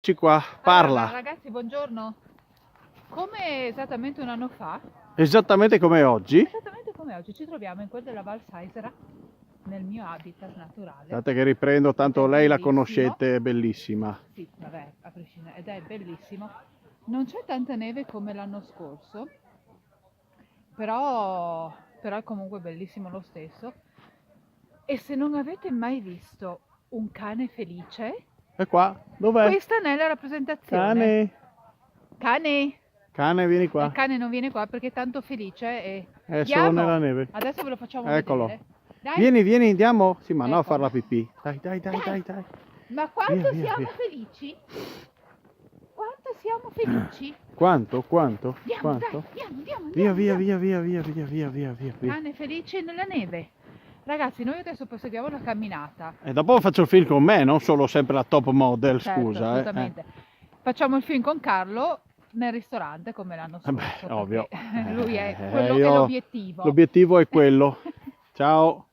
Qua, parla. Allora, ragazzi, buongiorno. Come esattamente un anno fa, Esattamente come oggi. esattamente come oggi, ci troviamo in quel della Val Saisera, nel mio habitat naturale. Aspetta che riprendo, tanto Ed è lei la bellissimo. conoscete, è bellissima. Sì, vabbè, a prescindere, ed è bellissimo. Non c'è tanta neve come l'anno scorso, però è comunque bellissimo lo stesso. E se non avete mai visto un cane felice, E qua, dov'è? questa ne è la rappresentazione. Cane, Cane! cane, vieni Il qua. cane non viene qua perché è tanto felice e È solo nella neve. Adesso ve lo facciamo Eccolo. vedere. Dai. Vieni, andiamo. Sì, ma no a Ecco. fare la pipì. Dai. Ma quanto Via. siamo felici? Quanto siamo felici? Quanto? Andiamo, Quanto? dai, andiamo. Via. Cane felice nella neve. Ragazzi, noi adesso proseguiamo la camminata. E dopo faccio il film con me, non solo sempre la top model, Certo, scusa. assolutamente. Facciamo il film con Carlo nel ristorante come l'anno scorso. Beh, ovvio. Lui è quello che è l'obiettivo. L'obiettivo è quello. Ciao.